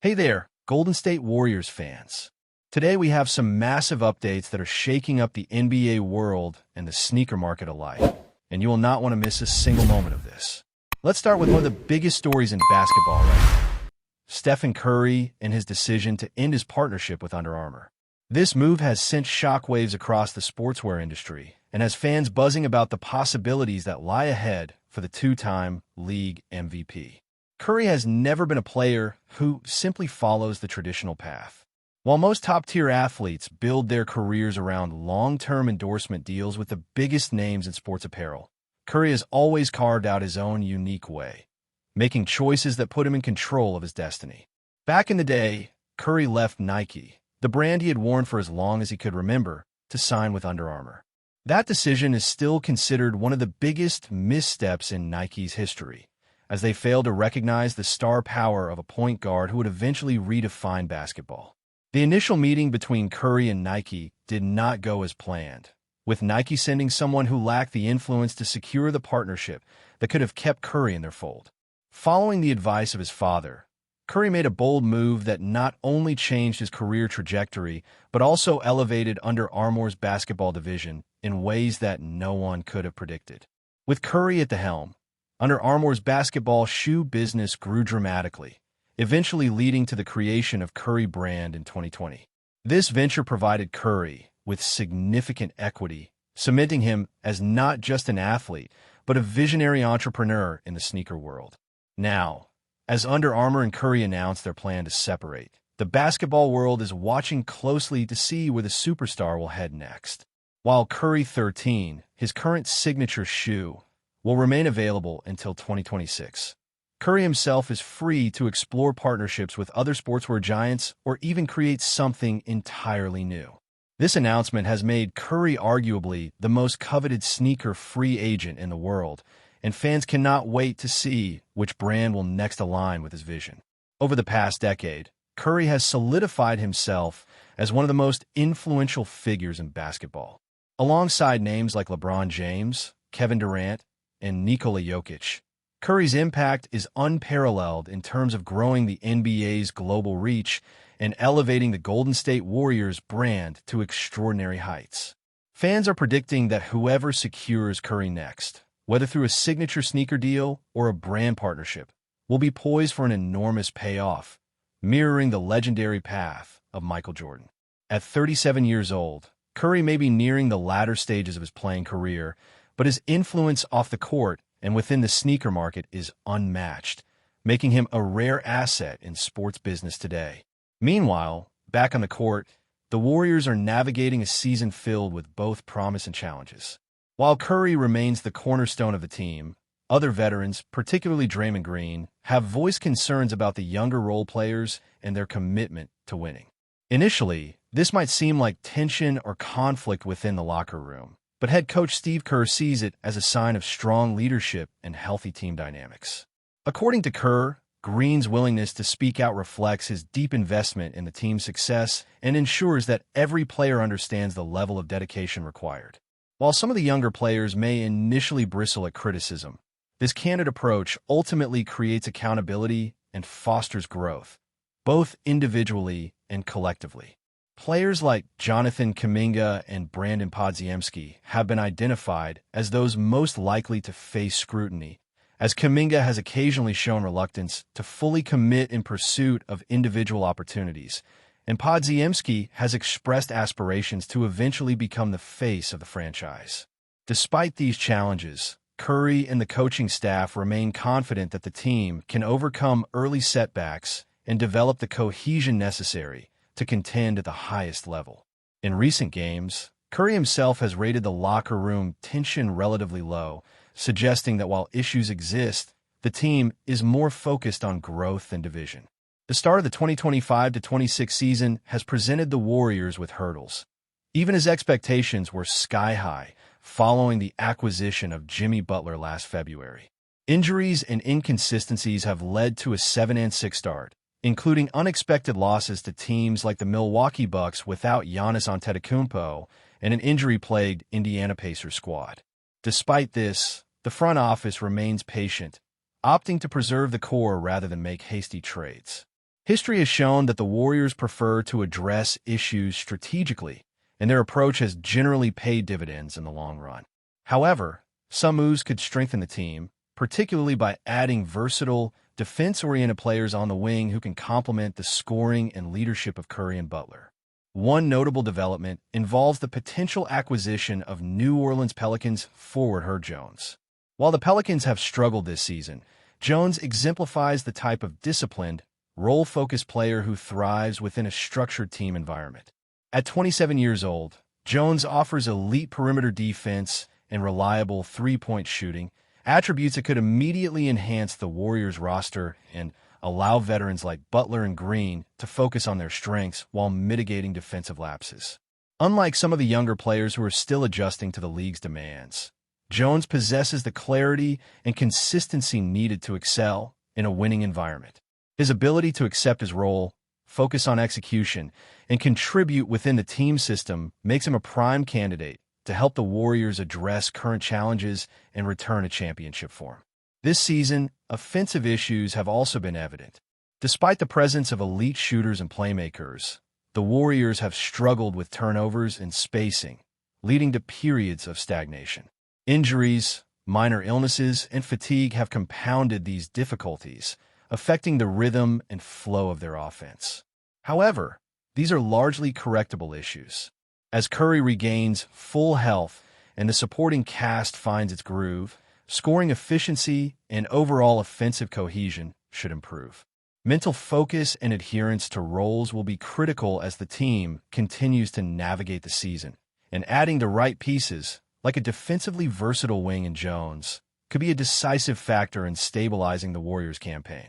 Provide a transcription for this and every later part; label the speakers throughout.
Speaker 1: Hey there, Golden State Warriors fans. Today we have some massive updates that are shaking up the NBA world and the sneaker market alike, and you will not want to miss a single moment of this. Let's start with one of the biggest stories in basketball right now. Stephen Curry and his decision to end his partnership with Under Armour. This move has sent shockwaves across the sportswear industry and has fans buzzing about the possibilities that lie ahead for the two-time league MVP. Curry has never been a player who simply follows the traditional path. While most top-tier athletes build their careers around long-term endorsement deals with the biggest names in sports apparel, Curry has always carved out his own unique way, making choices that put him in control of his destiny. Back in the day, Curry left Nike, the brand he had worn for as long as he could remember, to sign with Under Armour. That decision is still considered one of the biggest missteps in Nike's history, as they failed to recognize the star power of a point guard who would eventually redefine basketball. The initial meeting between Curry and Nike did not go as planned, with Nike sending someone who lacked the influence to secure the partnership that could have kept Curry in their fold. Following the advice of his father, Curry made a bold move that not only changed his career trajectory, but also elevated Under Armour's basketball division in ways that no one could have predicted. With Curry at the helm, Under Armour's basketball shoe business grew dramatically, eventually leading to the creation of Curry Brand in 2020. This venture provided Curry with significant equity, cementing him as not just an athlete, but a visionary entrepreneur in the sneaker world. Now, as Under Armour and Curry announced their plan to separate, the basketball world is watching closely to see where the superstar will head next. While Curry 13, his current signature shoe, will remain available until 2026. Curry himself is free to explore partnerships with other sportswear giants or even create something entirely new. This announcement has made Curry arguably the most coveted sneaker free agent in the world, and fans cannot wait to see which brand will next align with his vision. Over the past decade, Curry has solidified himself as one of the most influential figures in basketball. Alongside names like LeBron James, Kevin Durant, and Nikola Jokic, Curry's impact is unparalleled in terms of growing the NBA's global reach and elevating the Golden State Warriors brand to extraordinary heights. Fans are predicting that whoever secures Curry next, whether through a signature sneaker deal or a brand partnership, will be poised for an enormous payoff, mirroring the legendary path of Michael Jordan. At 37 years old, Curry may be nearing the latter stages of his playing career, but his influence off the court and within the sneaker market is unmatched, making him a rare asset in sports business today. Meanwhile, back on the court, the Warriors are navigating a season filled with both promise and challenges. While Curry remains the cornerstone of the team, other veterans, particularly Draymond Green, have voiced concerns about the younger role players and their commitment to winning. Initially, this might seem like tension or conflict within the locker room, but head coach Steve Kerr sees it as a sign of strong leadership and healthy team dynamics. According to Kerr, Green's willingness to speak out reflects his deep investment in the team's success and ensures that every player understands the level of dedication required. While some of the younger players may initially bristle at criticism, this candid approach ultimately creates accountability and fosters growth, both individually and collectively. Players like Jonathan Kuminga and Brandon Podziemski have been identified as those most likely to face scrutiny, as Kuminga has occasionally shown reluctance to fully commit in pursuit of individual opportunities, and Podziemski has expressed aspirations to eventually become the face of the franchise. Despite these challenges, Curry and the coaching staff remain confident that the team can overcome early setbacks and develop the cohesion necessary to contend at the highest level. In recent games, Curry himself has rated the locker room tension relatively low, suggesting that while issues exist, the team is more focused on growth than division. The start of the 2025-26 season has presented the Warriors with hurdles, even as expectations were sky-high following the acquisition of Jimmy Butler last February. Injuries and inconsistencies have led to a 7-6 start, including unexpected losses to teams like the Milwaukee Bucks without Giannis Antetokounmpo and an injury-plagued Indiana Pacers squad. Despite this, the front office remains patient, opting to preserve the core rather than make hasty trades. History has shown that the Warriors prefer to address issues strategically, and their approach has generally paid dividends in the long run. However, some moves could strengthen the team, particularly by adding versatile, defense-oriented players on the wing who can complement the scoring and leadership of Curry and Butler. One notable development involves the potential acquisition of New Orleans Pelicans forward Herb Jones. While the Pelicans have struggled this season, Jones exemplifies the type of disciplined, role-focused player who thrives within a structured team environment. At 27 years old, Jones offers elite perimeter defense and reliable three-point shooting, attributes that could immediately enhance the Warriors' roster and allow veterans like Butler and Green to focus on their strengths while mitigating defensive lapses. Unlike some of the younger players who are still adjusting to the league's demands, Jones possesses the clarity and consistency needed to excel in a winning environment. His ability to accept his role, focus on execution, and contribute within the team system makes him a prime candidate to help the Warriors address current challenges and return to championship form. This season, offensive issues have also been evident. Despite the presence of elite shooters and playmakers, the Warriors have struggled with turnovers and spacing, leading to periods of stagnation. Injuries, minor illnesses, and fatigue have compounded these difficulties, affecting the rhythm and flow of their offense. However, these are largely correctable issues. As Curry regains full health and the supporting cast finds its groove, scoring efficiency and overall offensive cohesion should improve. Mental focus and adherence to roles will be critical as the team continues to navigate the season, and adding the right pieces, like a defensively versatile wing in Jones, could be a decisive factor in stabilizing the Warriors' campaign.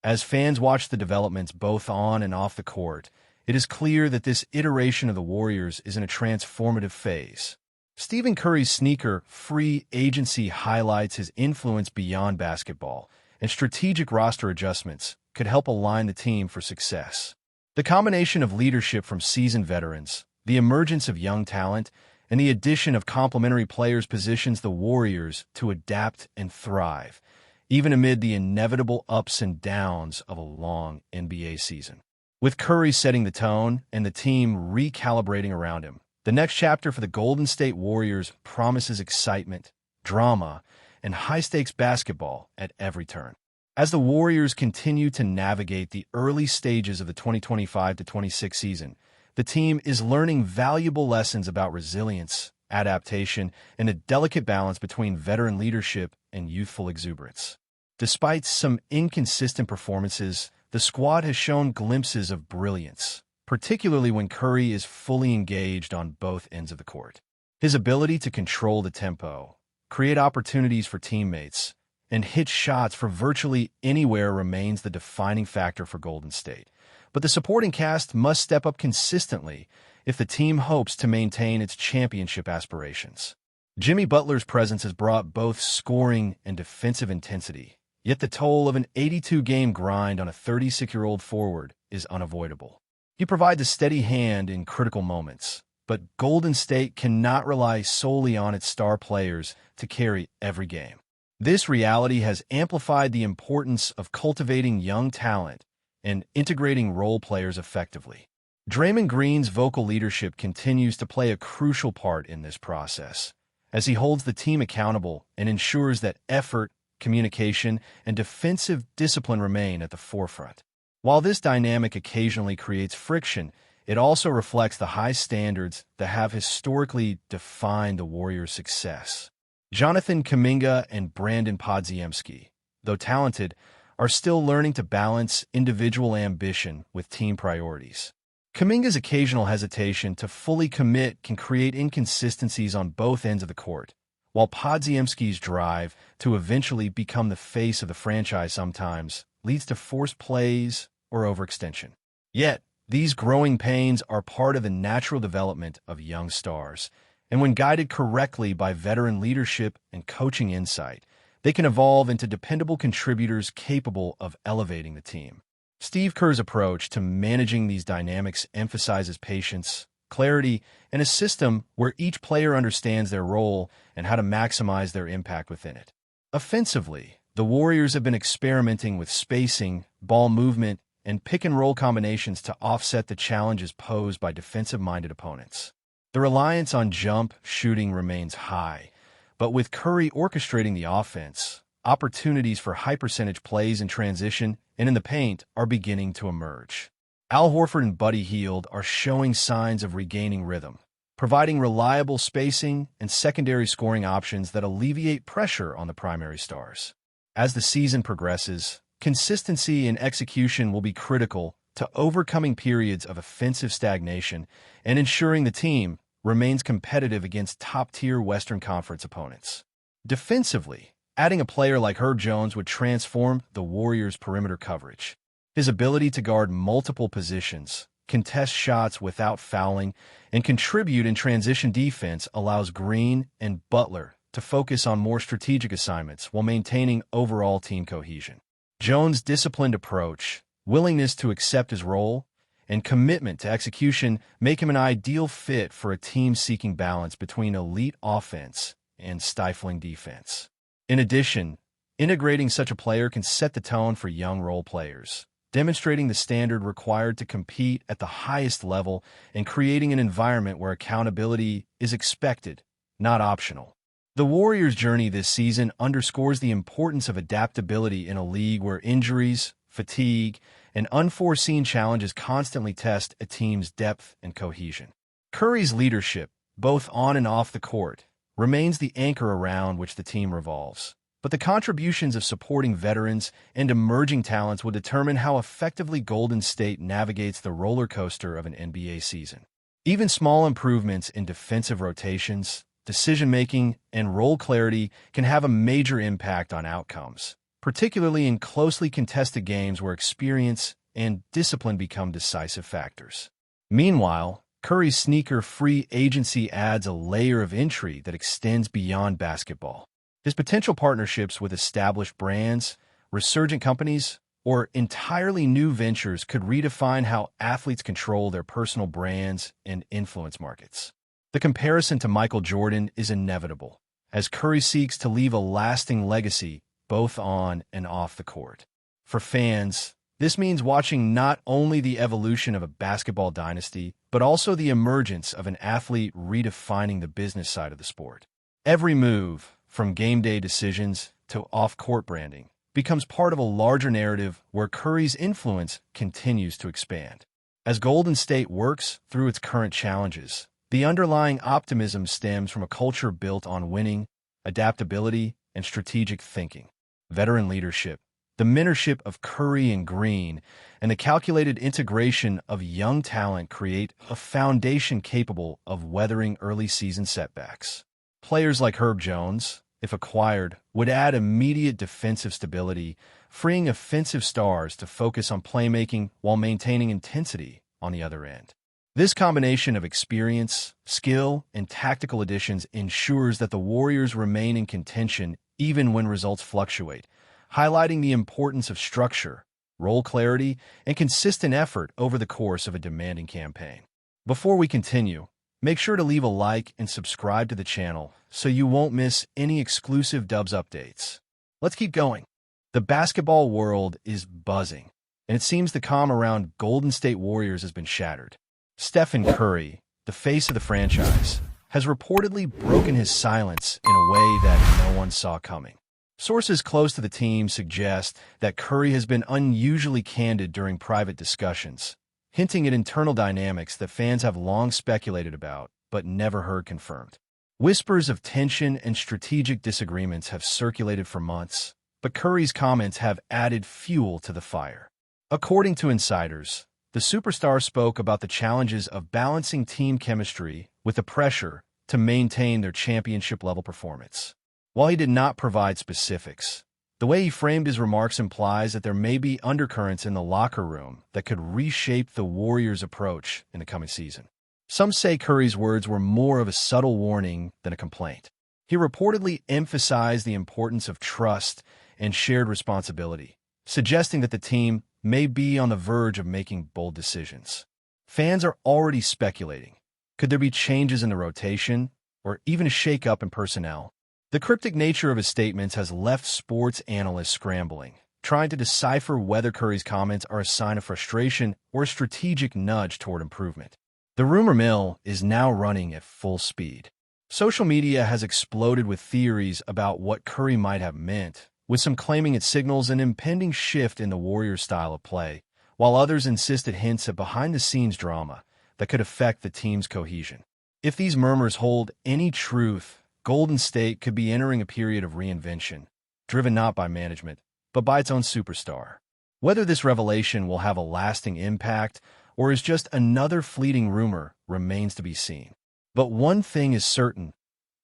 Speaker 1: As fans watch the developments both on and off the court, it is clear that this iteration of the Warriors is in a transformative phase. Stephen Curry's sneaker-free agency highlights his influence beyond basketball, and strategic roster adjustments could help align the team for success. The combination of leadership from seasoned veterans, the emergence of young talent, and the addition of complementary players positions the Warriors to adapt and thrive, even amid the inevitable ups and downs of a long NBA season. With Curry setting the tone and the team recalibrating around him, the next chapter for the Golden State Warriors promises excitement, drama, and high-stakes basketball at every turn. As the Warriors continue to navigate the early stages of the 2025-26 season, the team is learning valuable lessons about resilience, adaptation, and a delicate balance between veteran leadership and youthful exuberance. Despite some inconsistent performances, the squad has shown glimpses of brilliance, particularly when Curry is fully engaged on both ends of the court. His ability to control the tempo, create opportunities for teammates, and hit shots from virtually anywhere remains the defining factor for Golden State. But the supporting cast must step up consistently if the team hopes to maintain its championship aspirations. Jimmy Butler's presence has brought both scoring and defensive intensity, yet the toll of an 82-game grind on a 36-year-old forward is unavoidable. He provides a steady hand in critical moments, but Golden State cannot rely solely on its star players to carry every game. This reality has amplified the importance of cultivating young talent and integrating role players effectively. Draymond Green's vocal leadership continues to play a crucial part in this process, as he holds the team accountable and ensures that effort, communication, and defensive discipline remain at the forefront. While this dynamic occasionally creates friction, it also reflects the high standards that have historically defined the Warriors' success. Jonathan Kuminga and Brandon Podziemski, though talented, are still learning to balance individual ambition with team priorities. Kuminga's occasional hesitation to fully commit can create inconsistencies on both ends of the court, while Podziemski's drive to eventually become the face of the franchise sometimes leads to forced plays or overextension. Yet, these growing pains are part of the natural development of young stars, and when guided correctly by veteran leadership and coaching insight, they can evolve into dependable contributors capable of elevating the team. Steve Kerr's approach to managing these dynamics emphasizes patience, clarity, and a system where each player understands their role and how to maximize their impact within it. Offensively, the Warriors have been experimenting with spacing, ball movement, and pick-and-roll combinations to offset the challenges posed by defensive-minded opponents. The reliance on jump shooting remains high, but with Curry orchestrating the offense, opportunities for high-percentage plays in transition and in the paint are beginning to emerge. Al Horford and Buddy Hield are showing signs of regaining rhythm, providing reliable spacing and secondary scoring options that alleviate pressure on the primary stars. As the season progresses, consistency in execution will be critical to overcoming periods of offensive stagnation and ensuring the team remains competitive against top-tier Western Conference opponents. Defensively, adding a player like Herb Jones would transform the Warriors' perimeter coverage. His ability to guard multiple positions, contest shots without fouling, and contribute in transition defense allows Green and Butler to focus on more strategic assignments while maintaining overall team cohesion. Jones' disciplined approach, willingness to accept his role, and commitment to execution make him an ideal fit for a team seeking balance between elite offense and stifling defense. In addition, integrating such a player can set the tone for young role players, demonstrating the standard required to compete at the highest level and creating an environment where accountability is expected, not optional. The Warriors' journey this season underscores the importance of adaptability in a league where injuries, fatigue, and unforeseen challenges constantly test a team's depth and cohesion. Curry's leadership, both on and off the court, remains the anchor around which the team revolves. But the contributions of supporting veterans and emerging talents will determine how effectively Golden State navigates the roller coaster of an NBA season. Even small improvements in defensive rotations, decision-making, and role clarity can have a major impact on outcomes, particularly in closely contested games where experience and discipline become decisive factors. Meanwhile, Curry's sneaker-free agency adds a layer of intrigue that extends beyond basketball. His potential partnerships with established brands, resurgent companies, or entirely new ventures could redefine how athletes control their personal brands and influence markets. The comparison to Michael Jordan is inevitable, as Curry seeks to leave a lasting legacy both on and off the court. For fans, this means watching not only the evolution of a basketball dynasty, but also the emergence of an athlete redefining the business side of the sport. Every move, from game day decisions to off-court branding, becomes part of a larger narrative where Curry's influence continues to expand. As Golden State works through its current challenges, the underlying optimism stems from a culture built on winning, adaptability, and strategic thinking. Veteran leadership, the mentorship of Curry and Green, and the calculated integration of young talent create a foundation capable of weathering early season setbacks. Players like Herb Jones, if acquired, would add immediate defensive stability, freeing offensive stars to focus on playmaking while maintaining intensity on the other end. This combination of experience, skill, and tactical additions ensures that the Warriors remain in contention even when results fluctuate, highlighting the importance of structure, role clarity, and consistent effort over the course of a demanding campaign. Before we continue, make sure to leave a like and subscribe to the channel so you won't miss any exclusive Dubs updates. Let's keep going. The basketball world is buzzing, and it seems the calm around Golden State Warriors has been shattered. Stephen Curry, the face of the franchise, has reportedly broken his silence in a way that no one saw coming. Sources close to the team suggest that Curry has been unusually candid during private discussions, hinting at internal dynamics that fans have long speculated about but never heard confirmed. Whispers of tension and strategic disagreements have circulated for months, but Curry's comments have added fuel to the fire. According to insiders, the superstar spoke about the challenges of balancing team chemistry with the pressure to maintain their championship-level performance. While he did not provide specifics, the way he framed his remarks implies that there may be undercurrents in the locker room that could reshape the Warriors' approach in the coming season. Some say Curry's words were more of a subtle warning than a complaint. He reportedly emphasized the importance of trust and shared responsibility, suggesting that the team may be on the verge of making bold decisions. Fans are already speculating. Could there be changes in the rotation, or even a shake-up in personnel? The cryptic nature of his statements has left sports analysts scrambling, trying to decipher whether Curry's comments are a sign of frustration or a strategic nudge toward improvement. The rumor mill is now running at full speed. Social media has exploded with theories about what Curry might have meant, with some claiming it signals an impending shift in the Warriors' style of play, while others insisted hints at behind-the-scenes drama that could affect the team's cohesion. If these murmurs hold any truth, Golden State could be entering a period of reinvention, driven not by management, but by its own superstar. Whether this revelation will have a lasting impact or is just another fleeting rumor remains to be seen. But one thing is certain,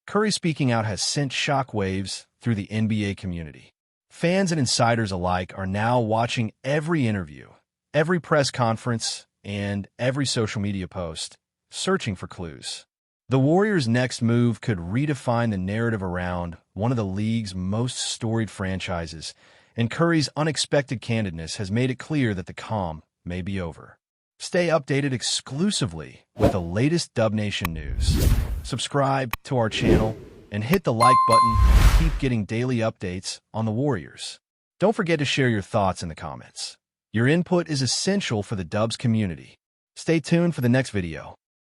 Speaker 1: Curry speaking out has sent shockwaves through the NBA community. Fans and insiders alike are now watching every interview, every press conference, and every social media post, searching for clues. The Warriors' next move could redefine the narrative around one of the league's most storied franchises, and Curry's unexpected candidness has made it clear that the calm may be over. Stay updated exclusively with the latest Dub Nation news. Subscribe to our channel and hit the like button to keep getting daily updates on the Warriors. Don't forget to share your thoughts in the comments. Your input is essential for the Dubs community. Stay tuned for the next video.